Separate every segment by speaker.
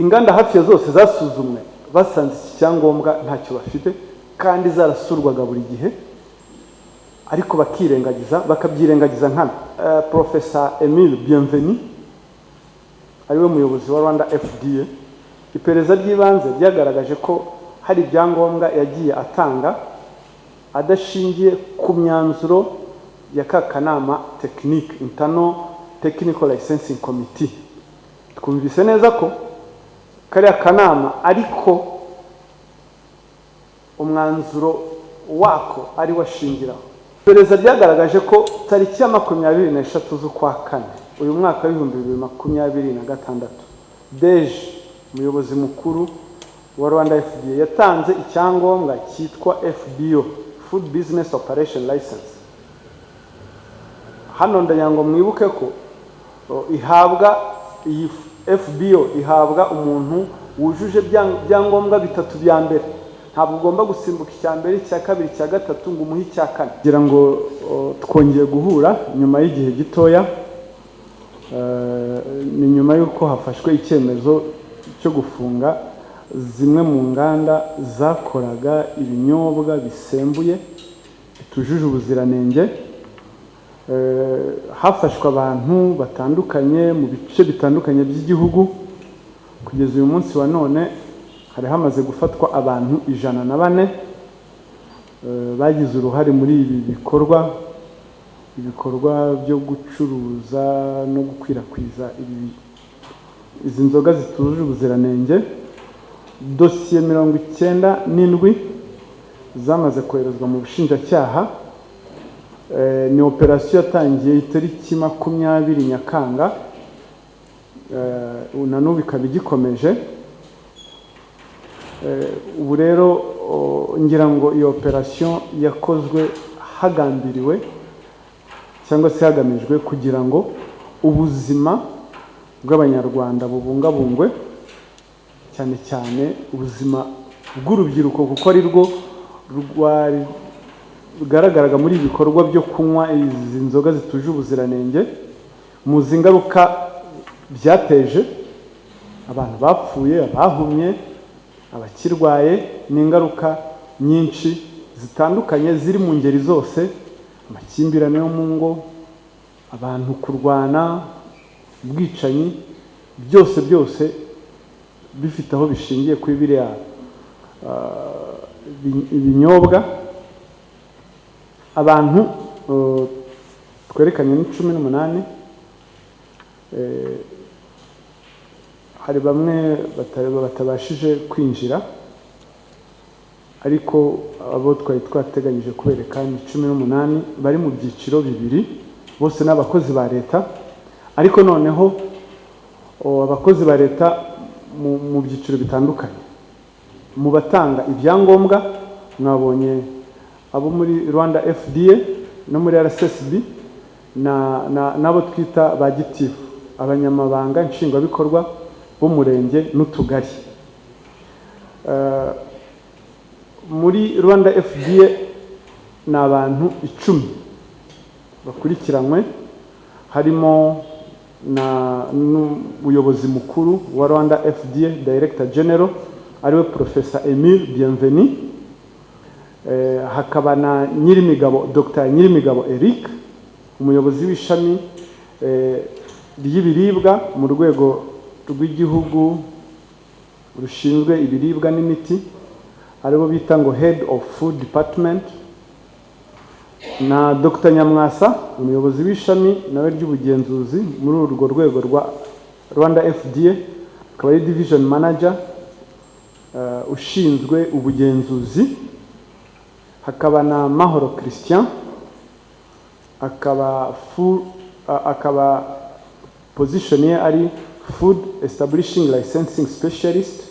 Speaker 1: inganda hafi ya zose zasuzumwe basanze iki cyangombwa ntacyo bafite kandi zarasurwaga buri gihe, ariko bakabyirengagiza nkana. Professor Emile Bienvenu ariwe muyobozi wa Rwanda FDA, iperereza ry'ibanze ryagaragaje ko hari ibyangombwa yagiye atanga adashingiye ku myanzuro ya kanama technique internal technical licensing committee. Twumvise neza ko kariya kanama ariko umwanzuro wako ari washingiraho. Iperereza ryagaragaje ko tariki ya 23 z'ukwa kane uyu mwaka w'2026 Deje umuyobozi mukuru wa Rwanda FDA yatanze icyangombwa cyitwa FBO, Food Business Operation License. Hano ndayango mwibuke ko ihabwa iyi FBO ihabwa umuntu wujuje byangombwa bitatu bya mbere. Ntabwo ugomba gusimbuka icya mbere, icya kabiri, icya gatatu ngo umuhe icya kane. Kugira ngo twongeye guhura nyuma y'igihe gitoya, ni nyuma y'uko hafashwe icyemezo cyo gufunga zimwe mu nganda zakoraga ibinyobwa bisembuye bitujuje ubuziranenge. Hafashwe abantu batandukanye mu bice bitandukanye by'igihugu. Kugeza uyu munsi wa none hari hamaze gufatwa abantu 104 bagize uruhare muri ibi ibikorwa byo gucuruza no gukwirakwiza izi nzoga zitujuje ubuziranenge. Dosiye 97 zamaze koherezwa mu bushinjacyaha. Ni operasiyo yatangiye itariki 20 Nyakanga, na n'ubu ikaba igikomeje. Ubu rero ngira ngo iyo operasiyo yakozwe hagambiriwe cyangwa se hagamijwe kugira ngo ubuzima bw'Abanyarwanda bubungabungwe, cyane cyane ubuzima bw'urubyiruko, kuko ari rwo rugaragaraga muri ibikorwa byo kunywa izi nzoga zituje ubuziranenge. Muzi ingaruka byateje: abantu bapfuye, abahumye, abakirwaye, n'ingaruka nyinshi zitandukanye ziri mu ngeri zose: amakimbirane yo mu ngo, abantu kurwana, ubwicanyi, byose bifite aho bishingiye kuri biriya ibinyobwa. Abantu twerekanye ni 18. Hari bamwe batabashije kwinjira, ariko abo twari twateganyije kubereka ni 18 bari mu byiciro bibiri, bose n'abakozi ba leta. Ariko noneho abakozi ba leta mu byiciro bitandukanye. Mu batanga ibyangombwa mwabonye abo muri Rwanda FDA no muri RSSB nabo twita ba gitifu, abanyamabanga nshingwabikorwa b'umurenge n'utugari. Muri Rwanda FDA ni abantu 10 bakurikiranywe, harimo n'umuyobozi mukuru wa Rwanda FDA Director General ariwe Professor Emile Bienvenu. Hakaba na Dr. Nyirimigabo Eric, umuyobozi w'ishami ry'ibiribwa mu rwego rw'igihugu rushinzwe ibiribwa n'imiti, aribo bita ngo Head of Food Department, na Dr. Nyamwasa, umuyobozi w'ishami nawe ry'ubugenzuzi muri urwo rwego rwa Rwanda FDA, akaba ari Division Manager ushinzwe ubugenzuzi. Hakaba na Mahoro Christian, akaba position ye ari Food Establishing Licensing Specialist,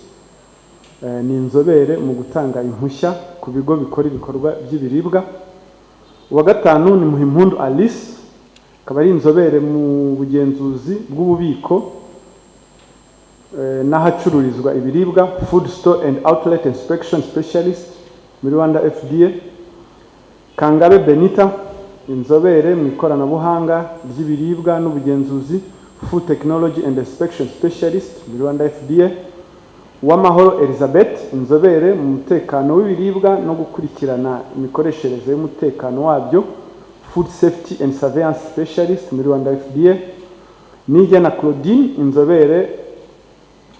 Speaker 1: ni inzobere mu gutanga impushya ku bigo bikora ibikorwa by'ibiribwa. Uwa gatanu ni Muhimpundu Alice, akaba ari inzobere mu bugenzuzi bw'ububiko n'ahacururizwa ibiribwa, Food Store and Outlet Inspection Specialist muri Rwanda FDA. Kangabe Benita, inzobere mu ikoranabuhanga ry'ibiribwa n'ubugenzuzi, Food Technology and Inspection Specialist muri Rwanda FDA. Uwamahoro Elizabeth, inzobere mu mutekano w'ibiribwa no gukurikirana imikoreshereze y'umutekano wabyo, Food Safety and Surveillance Specialist muri Rwanda FDA. Nigena Claudine, inzobere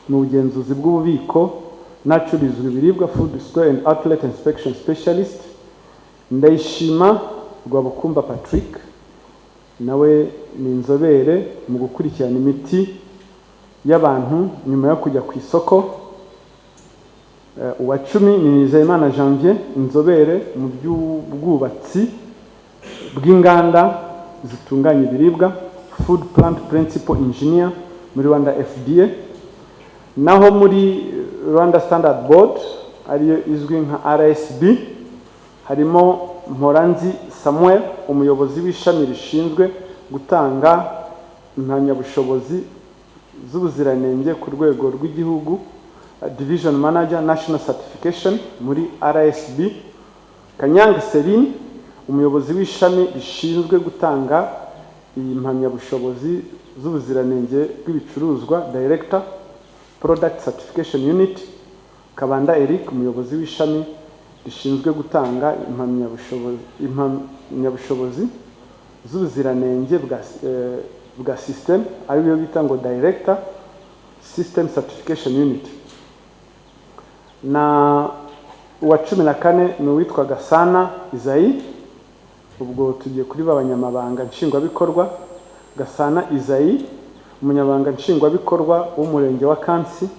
Speaker 1: mu bugenzuzi bw'ububiko n'acururizwa ibiribwa, Food Store and Outlet Inspection Specialist. Ndayishima Rwabukumba Patrick, nawe ni inzobere mu gukurikirana imiti y'abantu nyuma yo kujya ku isoko. Uwa 10 ni Nizeyimana Janvier, inzobere mu by'ubwubatsi bw'inganda zitunganya ibiribwa, Food Plant Principal Engineer muri Rwanda FDA. Naho muri Rwanda Standard Board ariyo izwi nka RSB harimo Mporanzi Samuel, umuyobozi w'ishami rishinzwe gutanga impamyabushobozi z'ubuziranenge ku rwego rw'igihugu, Division Manager National Certification muri RSB. Kanyange Celine, umuyobozi w'ishami rishinzwe gutanga impamyabushobozi z'ubuziranenge bw'ibicuruzwa, Director Product Certification Unit. Kabanda Eric, umuyobozi w'ishami rishinzwe gutanga impamyabushobozi z'ubuziranenge bwa system, ariyo bita ngo Director System Certification Unit. Na uwa 14 ni uwitwa Gasana Isayi, ubwo tugiye kuri babanyamabanga nshingwabikorwa. Gasana Isayi, umunyabanga nshingwabikorwa w'umurenge wa Kansi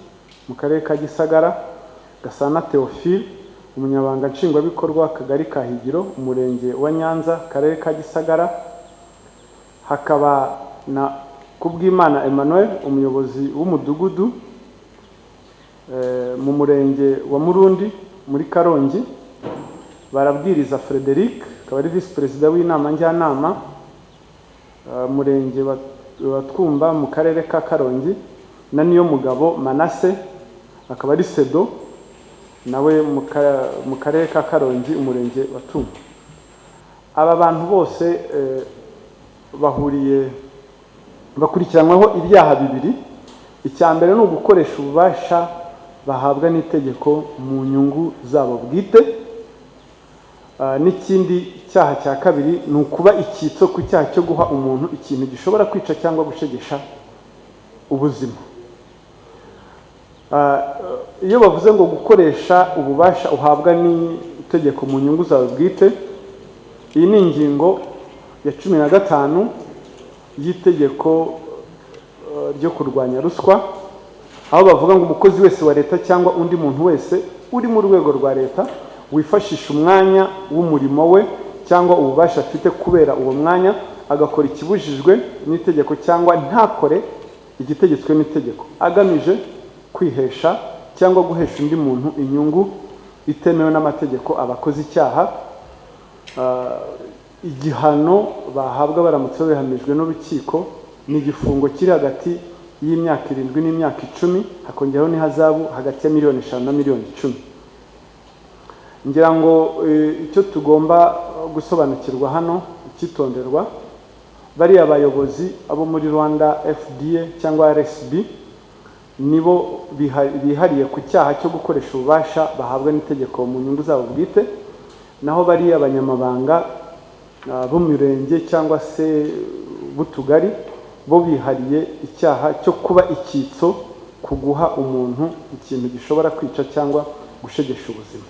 Speaker 1: mu karere ka Gisagara. Gasana Theophile, umunyabanga nshingwabikorwa w'akagari ka Higiro, umurenge wa Nyanza, karere ka Gisagara. Hakaba na Kubwimana Emmanuel, umuyobozi w'umudugudu mu murenge wa Murundi muri Karongi. Barabwiriza Frederic, akaba ari vice president w'inama njyanama murenge wa Twumba mu karere ka Karongi. Na niyo mugabo Manase, akaba ari sedo nawe mu karere ka Karongi, umurenge wa Twumba. Aba bantu bose bahuriye bakurikiranwaho ibyaha bibiri. Icyambere ni ugukoresha ububasha bahabwa n'itegeko mu nyungu zabo bwite. N'ikindi cyaha cya kabiri ni ukuba icyitso ku cyaha cyo guha umuntu ikintu gishobora kwica cyangwa gushegesha ubuzima. Iyo bavuze ngo gukoresha ububasha uhabwa n'itegeko mu nyungu zawe bwite, iyi ni ingingo ya 15 y'itegeko ryo kurwanya ruswa, aho bavuga ngo umukozi wese wa leta cyangwa undi muntu wese uri mu rwego rwa leta wifashisha umwanya w'umurimo we cyangwa ububasha afite kubera uwo mwanya agakora ikibujijwe n'itegeko cyangwa ntakore igitegetswe n'itegeko agamije kwihesha cyangwa guhesha undi muntu inyungu itemewe n'amategeko, abakoze icyaha. Igihano bahabwa baramutse bihamijwe n'urukiko ni igifungo kiri hagati y'imyaka 7 n'imyaka 10, hakongeraho n'ihazabu hagati ya $5 million na $10 million. Ngira ngo icyo tugomba gusobanukirwa hano ikitonderwa, bari abayobozi abo muri Rwanda FDA cyangwa RSB nibo bihariye ku cyaha cyo gukoresha ububasha bahabwa n'itegeko mu nyungu zabo bwite, naho bari abanyamabanga bo mirenge cyangwa se butugari bo bihariye icyaha cyo kuba icyitso kuguha umuntu ikintu gishobora kwica cyangwa gushegesha ubuzima.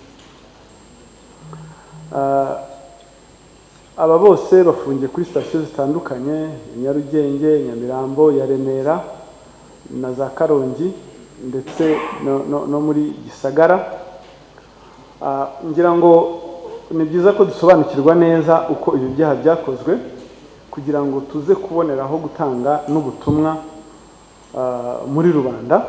Speaker 1: Aba bose bafungiye kuri station zitandukanye, Nyarugenge, Nyamirambo, ya Remera na za Karongi ndetse no muri Gisagara. Ngira ngo ni byiza ko dusobanukirwa neza uko ibi byaha byakozwe kugira ngo tuze kuboneraho gutanga n'ubutumwa muri rubanda.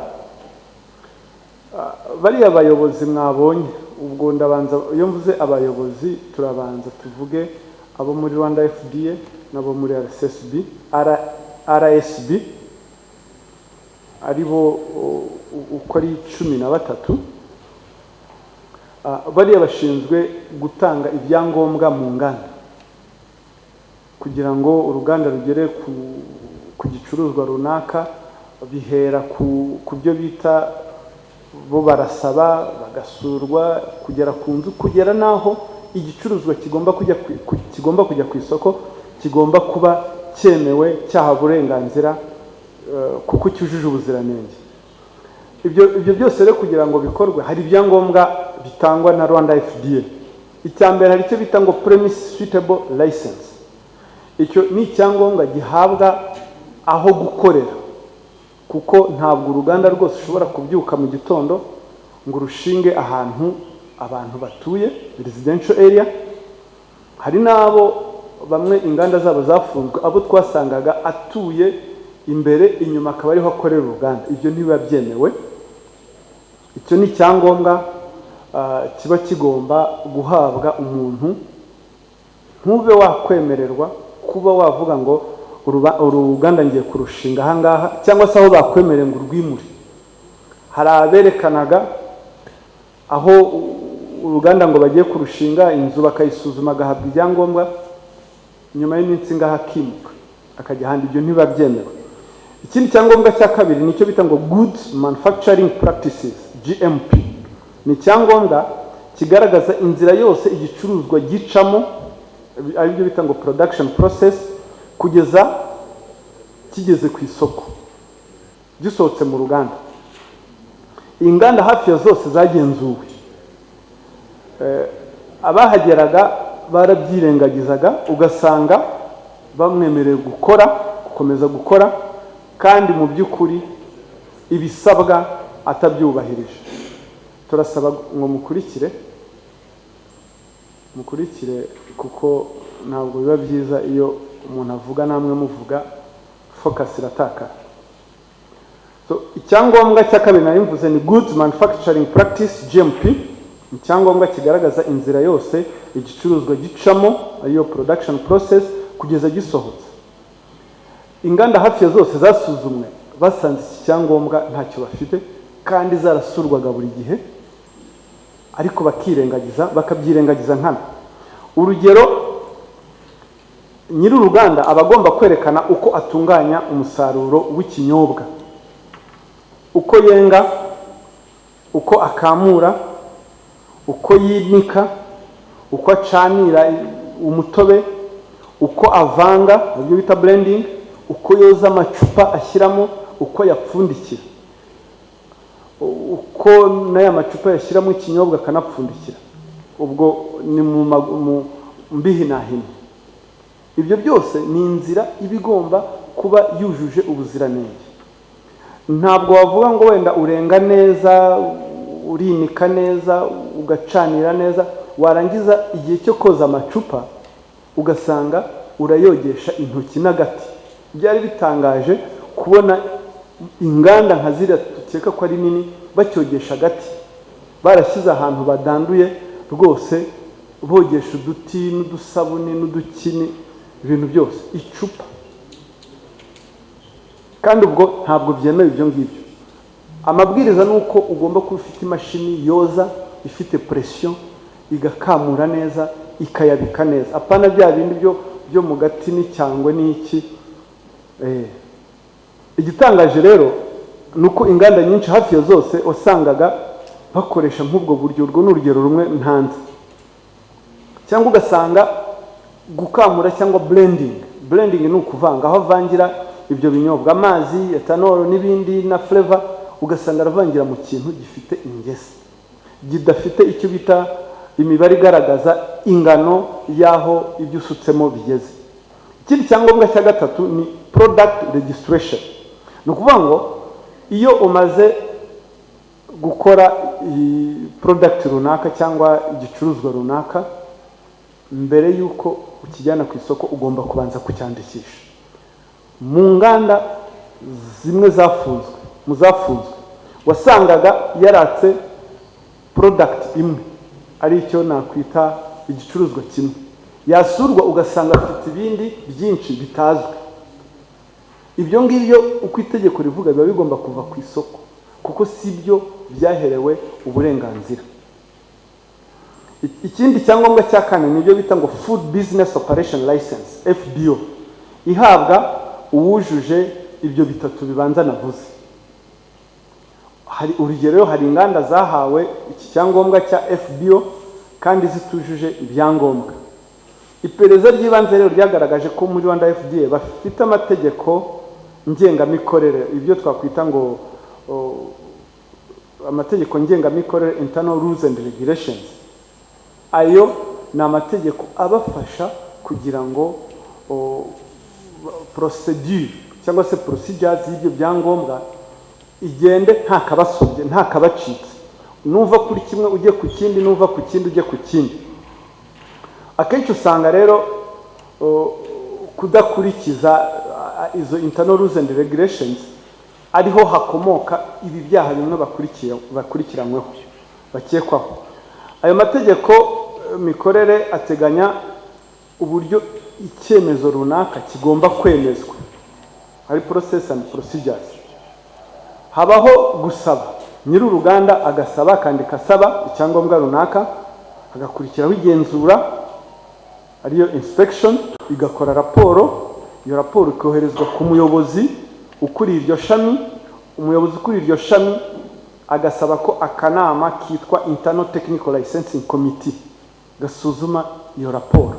Speaker 1: Bari abayobozi mwabonye, ubwo ndabanza iyo mvuze abayobozi turabanza tuvuge abo muri Rwanda FDA nabo muri RSB aribo uko ari 13. Bari bashinzwe gutanga ibyangombwa mu nganda kugira ngo uruganda rugere ku gicuruzwa runaka, bihera ku byo bita bo barasaba bagasurwa kugera ku nzu kugera naho igicuruzwa kigomba kujya ku isoko kigomba kuba cyemewe cyaha burenganzira kuko cyujuje ubuziranenge. Ibyo byose rero kugira ngo bikorwe hari ibyangombwa bitangwa na Rwanda FDA. Icyambere hari icyo bita ngo premise suitable license. Icyo ni icyangombwa gihabwa aho gukorera, kuko ntabwo uruganda rwose ushobora kubyuka mu gitondo ngo rushinge ahantu abantu batuye residential area. Hari nabo bamwe inganda zabo zafunzwe, abo twasangaga atuye imbere inyuma akaba ariho akorera uruganda. Ibyo ntibiba byemewe. Icyo ni icyangombwa kiba kigomba guhabwa umuntu. Ntube wakwemererwa kuba wavuga ngo uruganda ngiye kurushinga ahangaha cyangwa se aho bakwemereye ngo urwimure. Hari aberekanaga aho uruganda ngo bagiye kurushinga, inzu bakayisuzuma agahabwa ibyangombwa, nyuma y'iminsi ngaha akimuka akajya ahandi. Ibyo ntibiba byemewe. Ikindi cyangombwa cya kabiri nicyo bita ngo Goods Manufacturing Practices GMP. Ni cyangombwa kigaragaza inzira yose igicuruzwa gicamo, ari byo bita ngo production process, kugeza kigeze ku isoko gisohotse mu ruganda. Inganda hafi ya zose zagenzuwe, abahageraga barabyirengagizaga, ugasanga bamwemereye gukomeza gukora kandi mu by'ukuri ibisabwa atabyubahirije. Turasaba ngo mukurikire kuko ntabwo biba byiza iyo umuntu avuga namwe muvuga, focus iratakara. Icyangombwa cya kabiri nari mvuze ni Goods Manufacturing Practice GMP. Icyangombwa kigaragaza inzira yose igicuruzwa gicamo, ariyo production process, kugeza gisohotse. Inganda hafi ya zose zasuzumwe basanze iki cyangombwa ntacyo bafite kandi zarasurwaga buri gihe, ariko bakabyirengagiza nkana. Urugero, nyiri uruganda aba agomba kwerekana uko atunganya umusaruro w'ikinyobwa, uko yenga, uko akamura, uko yinika, uko acanira umutobe, uko avanga, ibyo bita blending, uko yoza amacupa ashyiramo, uko yapfundikira, uko n'aya macupa yashyiramo ikinyobwa akanapfundikira. Ubwo ni mu mbihinahina. Ibyo byose ni inzira ibigomba kuba yujuje ubuziranenge. Ntabwo wavuga ngo wenda urenga neza, urinika neza, ugacanira neza, warangiza igihe cyo koza amacupa ugasanga urayogesha intoki n'agati. Byari bitangaje kubona inganda nka ziriya tukeka ko ari nini bacyogesha agati, barashyize ahantu badanduye rwose, bogesha uduti n'udusabuni n'udukini, ibintu byose, icupa. Kandi ubwo ntabwo byemewe ibyo ngibyo. Amabwiriza ni uko ugomba kuba ufite imashini yoza ifite presiyo, igakamura neza, ikayabika neza. Apana bya bindi byo mu gati n'icyangwe n'iki. Igitangaje rero nuko inganda nyinshi hafi ya zose wasangaga bakoresha nk'ubwo buryo. Urwo ni urugero rumwe ntanze. Cyangwa ugasanga gukamura cyangwa blending ni ukuvanga, aho avangira ibyo binyobwa, amazi, etanol n'ibindi na flavor, ugasanga aravangira mu kintu gifite ingese, gidafite icyo bita imibare igaragaza ingano y'aho ibyo usutsemo bigeze. Ikindi cyangombwa cya gatatu ni product registration. Ni ukuvuga ngo iyo umaze gukora product runaka cyangwa igicuruzwa runaka, mbere y'uko ukijyana ku isoko ugomba kubanza kucyandikisha. Mu nganda zimwe zafunzwe wasangaga yaratse product imwe, ari icyo nakwita igicuruzwa kimwe, yasurwa ugasanga afite ibindi byinshi bitazwi. Ibyo ngibyo uko itegeko rivuga biba bigomba kuva ku isoko, kuko si byo byaherewe uburenganzira. Ikindi cyangombwa cya kane nibyo bita ngo Food Business Operation License FBO, ihabwa uwujuje ibyo bitatu bibanza navuze. hari urugero, hari inganda zahawe iki cyangombwa cya FBO kandi zitujuje ibyangombwa. Iperereza ry'ibanze rero ryagaragaje ko muri Rwanda FDA bafite amategeko ngengamikorere, ibyo twakwita ngo amategeko ngengamikorere, internal rules and regulations. Ayo ni amategeko abafasha kugira ngo procedure cyangwa se procedures y'ibyo byangombwa igende nta kabasobye, nta kabacitse, nuva kuri kimwe ujye ku kindi, nuva ku kindi ujye ku kindi. Akenshi usanga rero kudakurikiza izo internal rules and regulations ariho hakomoka ibi byaha bimwe bakurikiranyweho, bakekwaho. Ayo mategeko mikorere ateganya uburyo icyemezo runaka kigomba kwemezwa, hari process and procedures. Habaho gusaba, nyiri uruganda agasaba kandi kasaba icyangombwa runaka, hagakurikiraho igenzura ariyo inspection, igakora raporo, iyo raporo ikoherezwa ku muyobozi ukuri iryo shami. Umuyobozi ukuri iryo shami agasaba ko akanama kitwa Internal Technical Licensing Committee gasuzuma iyo raporo.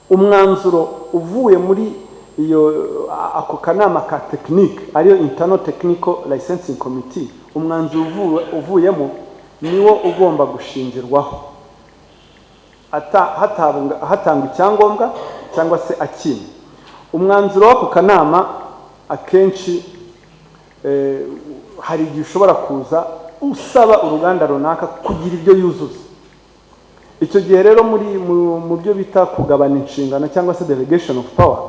Speaker 1: Umwanzuro uvuye muri iyo ako kanama ka technique ariyo Internal Technical Licensing Committee, umwanzuro uvuyemo niwo ugomba gushingirwaho hatanga icyangombwa cyangwa se akimwe. Umwanzuro w'ako kanama akenshi hari igihe ushobora kuza usaba uruganda runaka kugira ibyo yuzuza. Icyo gihe rero mu byo bita kugabana inshingano cyangwa se delegation of power,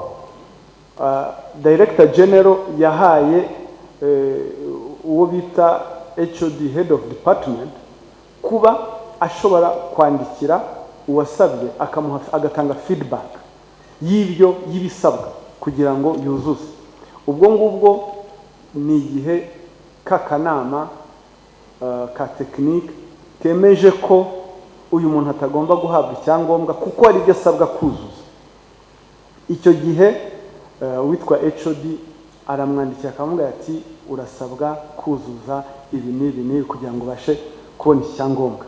Speaker 1: Director General yahaye uwo bita HOD, Head of Department, kuba ashobora kwandikira uwasabye agatanga feedback y'ibisabwa kugira ngo yuzuze. Ubwo ngubwo ni igihe kakanama ka technique kemeje ko uyu muntu atagomba guhabwa icyangombwa kuko ari byo asabwa kuzuza. Icyo gihe witwa HOD aramwandikira akamubwira ati urasabwa kuzuza ibi n'ibi kugira ngo bashe kubona icyangombwa.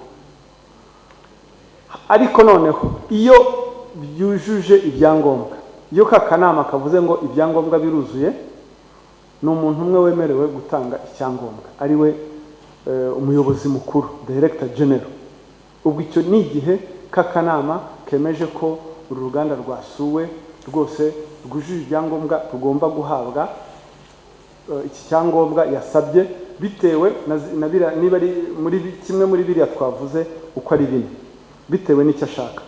Speaker 1: Ariko noneho iyo byujuje ibyangombwa, iyo kakanama kavuze ngo ibyangombwa biruzuye, ni umuntu umwe wemerewe gutanga icyangombwa, ariwe umuyobozi mukuru, Director General. Ubwo icyo ni igihe kakanama kemeje ko uru ruganda rwasuwe rwose rwujuje ibyangombwa rugomba guhabwa iki cyangombwa yasabye, bitewe niba ari kimwe muri biriya twavuze uko ari bine, bitewe n'icyo ashaka.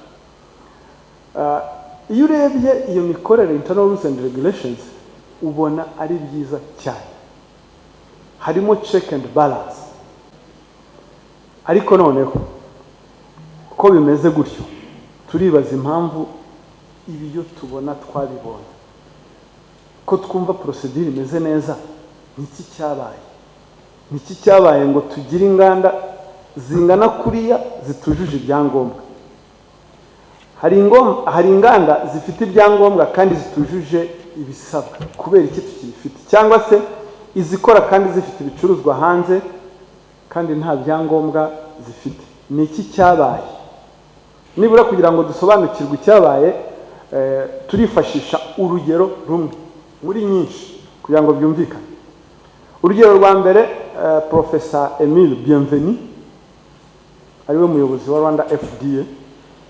Speaker 1: Iyo urebye iyo mikorere, internal rules and regulations, ubona ari byiza cyane, harimo check and balance. Ariko noneho ko bimeze gutyo, turibaza impamvu ibiyo tubona twabibonye, ko twumva procedure imeze neza, niki cyabaye ngo tugire inganda zingana kuriya zitujuje ibyangombwa. Hari inganda zifite ibyangombwa kandi zitujuje ibisabwa, kubera iki tukibifite? Cyangwa se izikora kandi zifite ibicuruzwa hanze kandi nta byangombwa zifite. Niki cyabaye? Nibura kugira ngo dusobanukirwe icyabaye, turifashisha urugero rumwe muri nyinshi kugira ngo byumvikane. Urugero rwa mbere, Professor Emile Bienvenu ariwe muyobozi wa Rwanda FDA,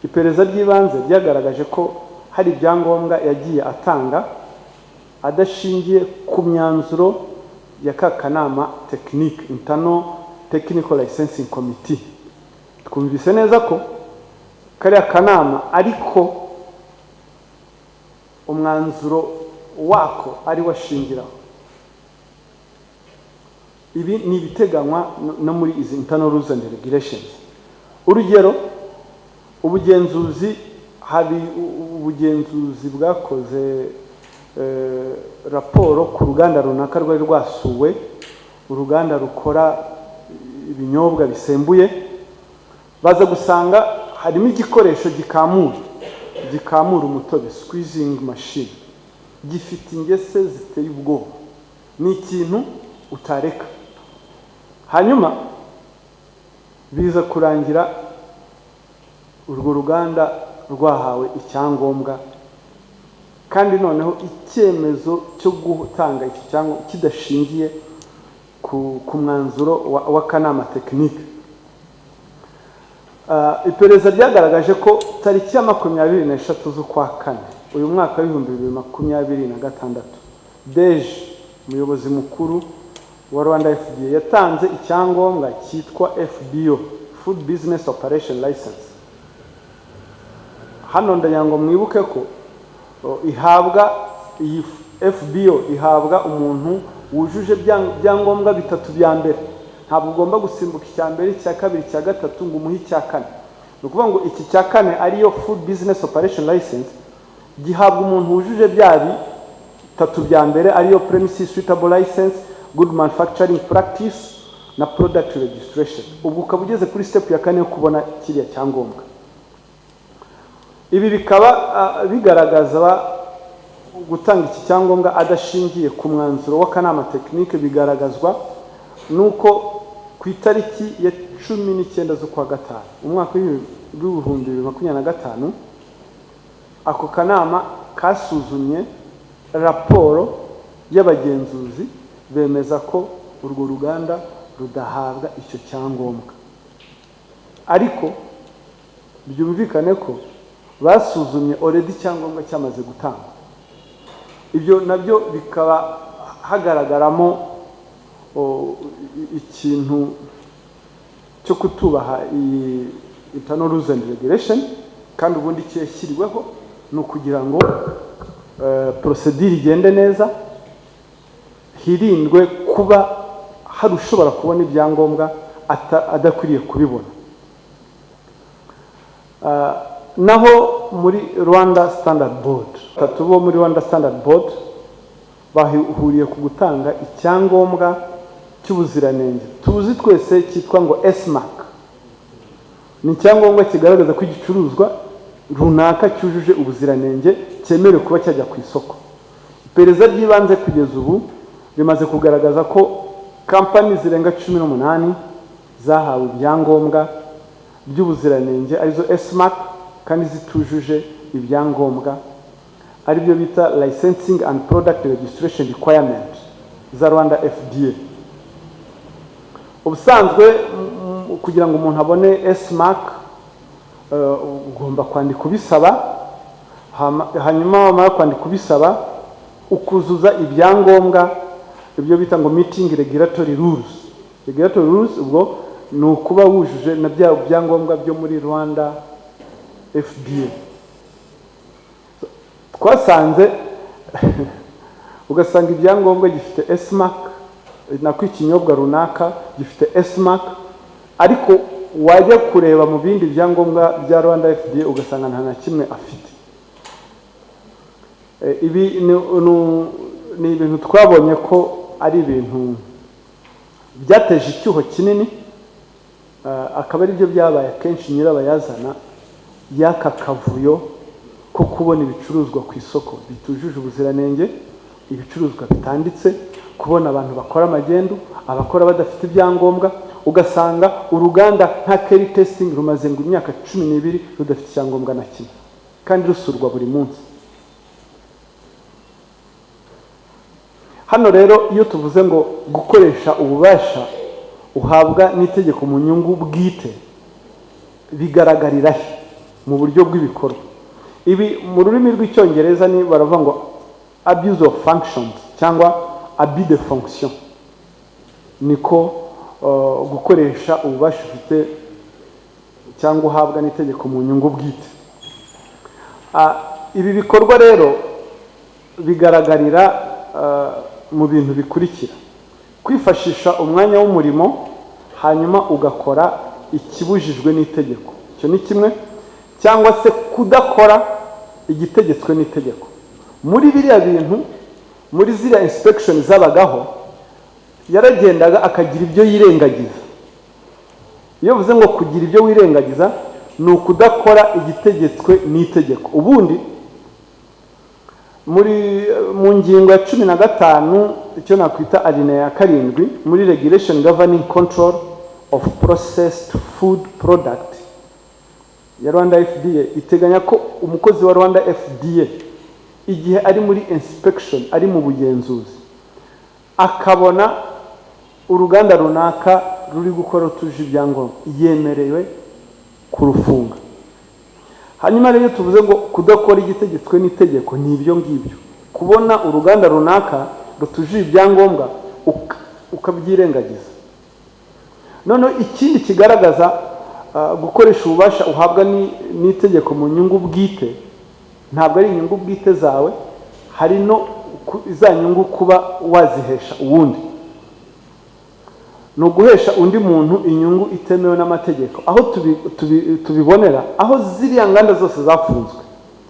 Speaker 1: iperereza ry'ibanze ryagaragaje ko hari ibyangombwa yagiye atanga adashingiye ku myanzuro ya kakanama technique, Internal Technical Licensing Committee. Twumvise neza ko kariya kanama ariko umwanzuro wako ari washingiraho. Ibi ni ibiteganywa no muri izi internal rules and regulations. Urugero, hari ubugenzuzi bwakoze raporo ku ruganda runaka rwari rwasuwe, uruganda rukora ibinyobwa bisembuye. Baza gusanga harimo igikoresho gikamura umutobe, squeezing machine, gifite ingese ziteye ubwoba. Ni ikintu utareka, hanyuma biza kurangira urwo ruganda rwahawe icyangombwa, kandi noneho icyemezo cyo gutanga iki cyangombwa kidashingiye ku mwanzuro w'akanama tekinike. Iperereza ryagaragaje ko tariki ya 23 z'ukwa kane uyu mwaka w'2026 Deje umuyobozi mukuru wa Rwanda FDA yatanze icyangombwa cyitwa FBO, Food Business Operation License. Hano ndayango mwibuke ko ihabwa iyi FBO ihabwa umuntu wujuje byangombwa bitatu bya mbere. Ntabwo ugomba gusimbuka icya mbere, icya kabiri, icya gatatu ngo umuhe icya kane. Nukuvuga ngo iki cya kane ariyo Food Business Operation License gihabwa umuntu wujuje bya bitatu bya mbere ariyo Premises Suitable License, Good Manufacturing Practice na Product Registration. Ubwo ukaba ugeze kuri step ya kane yo kubona kiriya cyangombwa. Ibi bikaba bigaragaza gutanga iki cyangombwa adashingiye ku mwanzuro w'akanama tekinike, bigaragazwa nuko ku itariki ya 19 z'ukwa gatanu umwaka w'2025 ako kanama kasuzumye raporo y'abagenzuzi bemeza ko urwo ruganda rudahabwa icyo cyangombwa, ariko byumvikane ko basuzumye already cyangombwa cyamaze gutangwa. Ibyo nabyo bikaba hagaragaramo ikintu cyo kutubaha internal rules and regulation, kandi ubundi cyeshyiriweho no kugira ngo procedure igende neza, hirindwe kuba hari ushobora kubona ibyangombwa adakwiriye kubibona. Naho muri Rwanda Standard Board, tatubo muri Rwanda Standard Board bahuriye ku gutanga icyangombwa cy'ubuziranenge tuzi twese cyitwa ngo SMAC. Ni icyangombwa kigaragaza ko igicuruzwa runaka cyujuje ubuziranenge cyemerewe kuba cyajya ku isoko. Iperereza ry'ibanze kugeza ubu rimaze kugaragaza ko kampani zirenga 18 zahawe ibyangombwa by'ubuziranenge arizo SMAC kandi zitujuje ibyangombwa ari byo bita Licensing and Product Registration Requirement za Rwanda FDA. Ubusanzwe kugira ngo umuntu abone SMAC ugomba kwandika kubisaba, hanyuma wamara kwandika kubisaba ukuzuza ibyangombwa ibyo bita ngo meeting regulatory rules. Regulatory rules ubwo ni ukuba wujuje na bya byangombwa byo muri Rwanda FDA. Twasanze ugasanga ibyangombwa gifite SMAC nako ikinyobwa runaka gifite SMAC, ariko wajya kureba mu bindi byangombwa bya Rwanda FDA ugasanga nta na kimwe afite. Ibi ni ibintu twabonye ko ari ibintu byateje icyuho kinini, akaba ari byo byabaye kenshi nyirabayazana y'aka kavuyo ko kubona ibicuruzwa ku isoko bitujuje ubuziranenge, ibicuruzwa bitanditse, kubona abantu bakora magendu, abakora badafite ibyangombwa, ugasanga uruganda nta Kerry testing rumaze ngo imyaka 12 rudafite icyangombwa na kimwe kandi rusurwa buri munsi. Hano rero iyo tuvuze ngo gukoresha ububasha uhabwa n'itegeko mu nyungu bwite bigaragarira mu buryo bw'ibikorwa. Ibi mu rurimi rw'icyongereza ni baravuga ngo abuse of functions cyangwa abus de fonction, niko gukoresha ububasha ufite cyangwa uhabwa n'itegeko mu nyungu bwite. Ibi bikorwa rero bigaragarira mu bintu bikurikira: kwifashisha umwanya w'umurimo hanyuma ugakora ikibujijwe n'itegeko, icyo ni kimwe, cyangwa se kudakora igitegetswe n'itegeko. Muri biriya bintu, muri ziriya inspection zabagaho, yaragendaga akagira ibyo yirengagiza. Iyo uvuze ngo kugira ibyo wirengagiza ni ukudakora igitegetswe n'itegeko. Ubundi mu ngingo ya 15 icyo nakwita alinea ya 7 muri regulation governing control of processed food product ya Rwanda FDA iteganya ko umukozi wa Rwanda FDA igihe ari muri inspection, ari mu bugenzuzi, akabona uruganda runaka ruri gukora tuje ibyangombwa, yemerewe kurufunga. Hanyuma rero tuvuze ngo kudakora igitegetswe n'itegeko ni ibyo ngibyo. Kubona uruganda runaka rutuje ibyangombwa ukabyirengagiza. Noneho ikindi kigaragaza gukoresha ububasha uhabwa n'itegeko mu nyungu bwite, ntabwo ari inyungu bwite zawe, hari no za nyungu kuba wazihesha uwundi. No guhesha undi muntu inyungu itemewe n'amategeko. Aho tubibonera, aho ziriya nganda zose zafunzwe,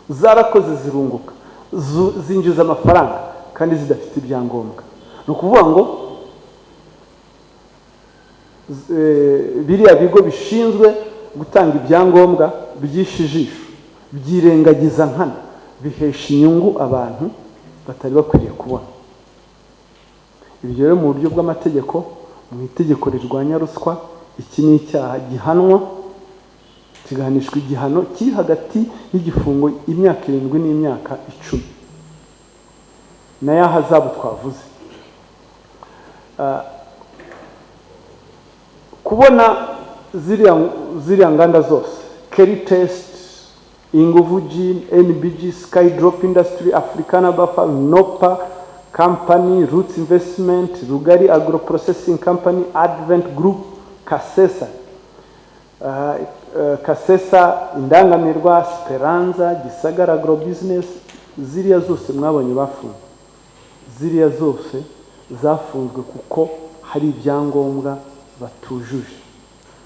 Speaker 1: zarakoze zirunguka, zinjiza amafaranga kandi zidafite ibyangombwa. No kuvuga ngo biriya bigo bishinzwe gutanga ibyangombwa byishijisho, byirengagiza nkana, bihesha inyungu abantu batari bakwiriye kubona. Ibyo rero mu buryo bw'amategeko, mu itegeko rirwanya ruswa, iki ni icyaha gihanwa, kigahanishwa igihano kiri hagati y'igifungo imyaka 7 n'imyaka 10 na yahazabu twavuze. Kubona ziriya nganda zose, Kerry Test, Inguvu Gin, NBG, Skydrop Industry, Africana Buffer, Nopa Company, Roots Investment, Rugari Agro Processing Company, Advent Group, Kasesa, Indangamirwa, Speranza, Gisagara Agro Business, ziriya zose mwabonye bafunzwe. Ziriya zose zafunzwe kuko hari ibyangombwa batujuje,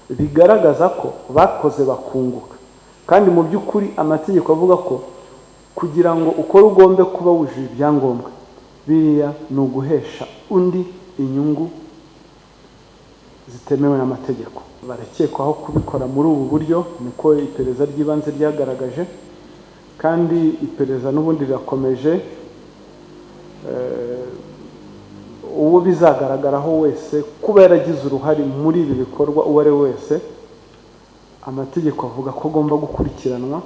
Speaker 1: bigaragaza ko bakoze bakunguka. Kandi mu by'ukuri amategeko avuga ko kugira ngo ukore ugombe kuba wujuje ibyangombwa, biriya ni uguhesha undi inyungu zitemewe n'amategeko. Barakekwaho kubikora muri ubu buryo, niko iperereza ry'ibanze ryagaragaje, kandi iperereza n'ubundi rirakomeje. Uwo bizagaragaraho wese kuba yaragize uruhare muri ibi bikorwa, uwo ari wese, amategeko avuga ko agomba gukurikiranwa.